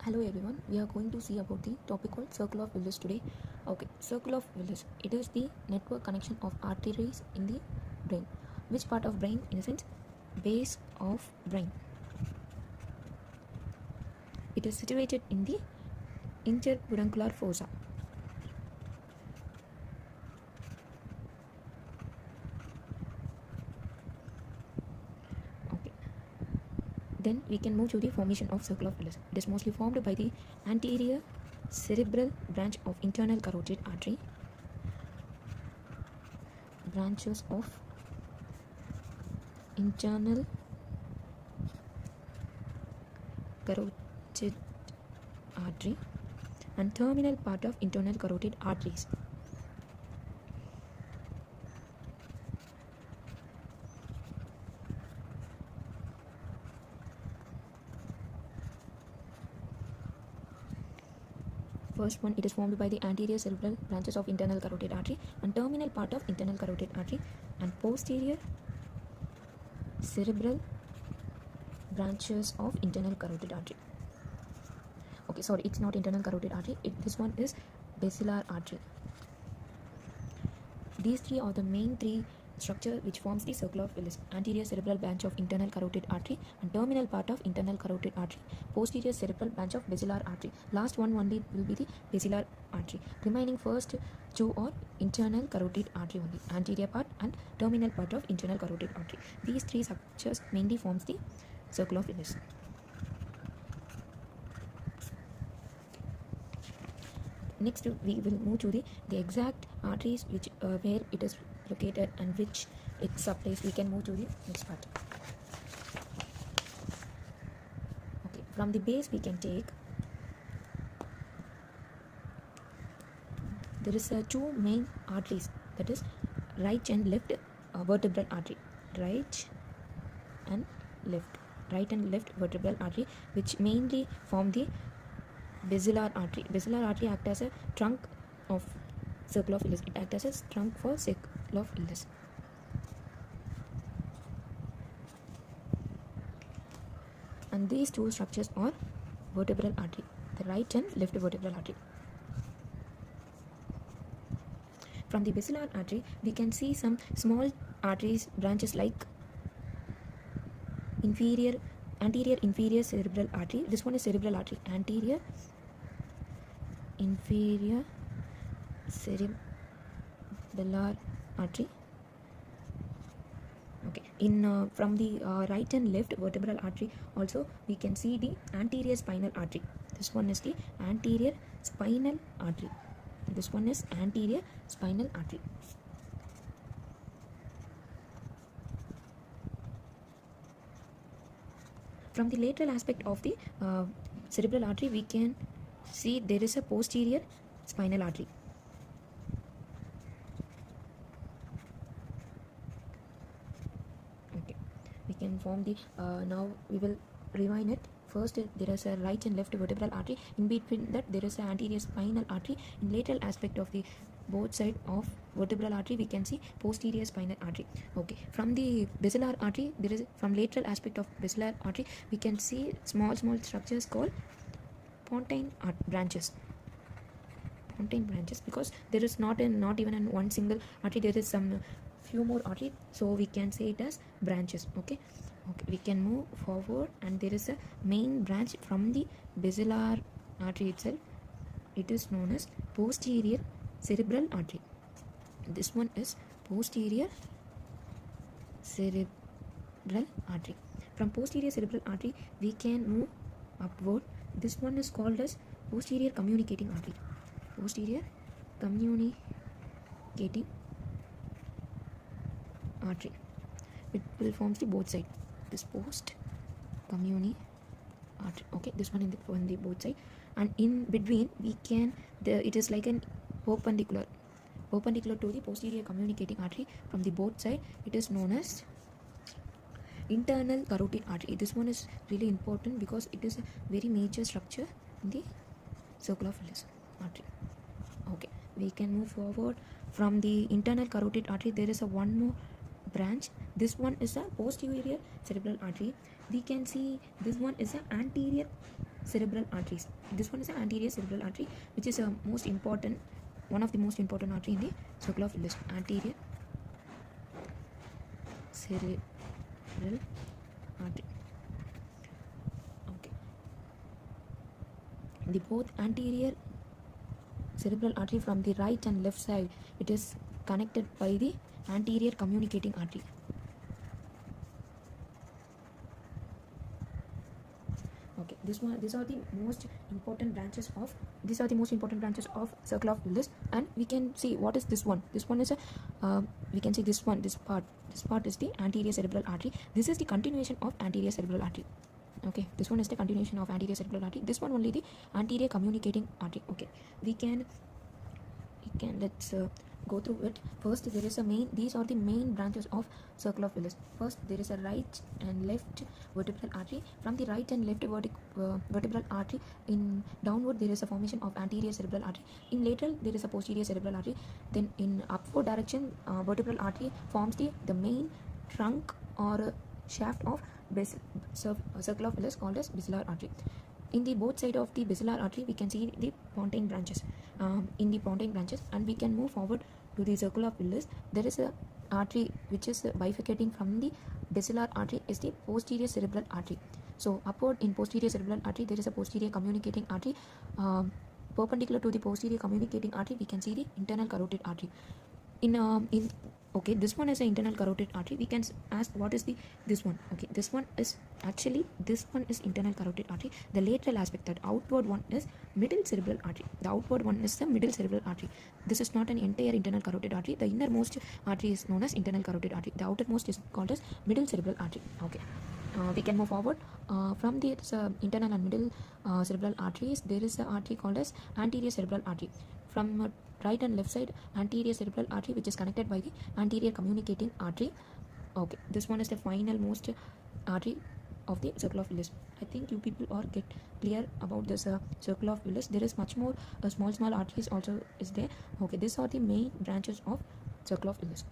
Hello everyone, we are going to see about the topic called circle of Willis today. Okay, circle of Willis. It is the network connection of arteries in the brain. Which part of brain? In a sense, base of brain. It is situated in the interpeduncular fossa. Okay. Then we can move to the formation of circle of Willis. It is mostly formed by the anterior cerebral branch of internal carotid artery, branches of internal carotid artery, and terminal part of internal carotid arteries. First one, it is formed by the anterior cerebral branches of internal carotid artery and terminal part of internal carotid artery, and posterior cerebral branches of internal carotid artery. Okay, sorry, it's not internal carotid artery. This one is basilar artery. These three are the main three structure which forms the circle of Willis: anterior cerebral branch of internal carotid artery and terminal part of internal carotid artery, posterior cerebral branch of basilar artery. Last one only will be the basilar artery. Remaining first two are internal carotid artery only, anterior part and terminal part of internal carotid artery. These three structures mainly forms the circle of Willis. Next, we will move to the exact arteries which where it is located and which it supplies. We can move to the next part. Okay, from the base we can take. There is two main arteries, that is right and left vertebral artery. Right and left vertebral artery, which mainly form the basilar artery. Basilar artery acts as a trunk of circle of Willis. It acts as a trunk for circle of Willis. And these two structures are vertebral artery, the right and left vertebral artery. From the basilar artery, we can see some small arteries, branches like anterior inferior cerebral artery. This one is cerebral artery, anterior inferior cerebellar artery. Okay, in from the right and left vertebral artery also we can see the anterior spinal artery. This one is the anterior spinal artery. This one is anterior spinal artery. From the lateral aspect of the cerebral artery, we can see there is a posterior spinal artery. Okay, we can form the now we will rewind it. First, there is a right and left vertebral artery. In between that, there is an anterior spinal artery. In lateral aspect of the both side of vertebral artery, we can see posterior spinal artery. Okay, from the basilar artery, there is from lateral aspect of basilar artery, we can see small structures called pontine branches. Pontine branches, because there is not even in one single artery, there is some few more artery, so we can say it as branches. Okay, we can move forward, and there is a main branch from the basilar artery itself. It is known as posterior cerebral artery. This one is posterior cerebral artery. From posterior cerebral artery, we can move upward. This one is called as posterior communicating artery. Posterior communicating artery. It will form the both side. This post communicating artery. Okay, this one on the both side, and in between we can it is like an perpendicular to the posterior communicating artery from the both side. It is known as internal carotid artery. This one is really important because it is a very major structure in the circle of Willis artery. Okay, we can move forward. From the internal carotid artery, there is a one more branch. This one is a posterior cerebral artery. We can see this one is an anterior cerebral arteries. This one is an anterior cerebral artery, which is a most important, one of the most important artery in the circle of Willis. Anterior cerebral artery. Okay. The both anterior cerebral artery from the right and left side, it is connected by the anterior communicating artery. Okay, these are the most important branches of circle of Willis, and we can see what is this one. This one is a we can see this part is the anterior cerebral artery. This is the continuation of anterior cerebral artery. Okay, this one is the continuation of anterior cerebral artery. This one only the anterior communicating artery. Okay, let's go through it. First, there is these are the main branches of circle of Willis. First, there is a right and left vertebral artery. From the right and left vertebral artery, in downward there is a formation of anterior cerebral artery. In lateral there is a posterior cerebral artery. Then in upward direction, vertebral artery forms the main trunk or shaft of circle of Willis, called as basilar artery. In the both side of the basilar artery, we can see the pontine branches. In the pontine branches, and we can move forward to the circle of Willis. There is a artery which is bifurcating from the basilar artery, is the posterior cerebral artery. So upward in posterior cerebral artery, there is a posterior communicating artery. Perpendicular to the posterior communicating artery, we can see the internal carotid artery. Okay, this one is an internal carotid artery. We can ask what is this one. Okay, this one is internal carotid artery. The lateral aspect, that outward one, is middle cerebral artery. The outward one is the middle cerebral artery. This is not an entire internal carotid artery. The innermost artery is known as internal carotid artery. The outermost is called as middle cerebral artery. Okay, we can move forward. From the internal and middle cerebral arteries, there is an artery called as anterior cerebral artery. From right and left side, anterior cerebral artery, which is connected by the anterior communicating artery. Okay, this one is the final most artery of the circle of Willis. I think you people are get clear about this circle of Willis. There is much more small arteries also is there. Okay, these are the main branches of circle of Willis.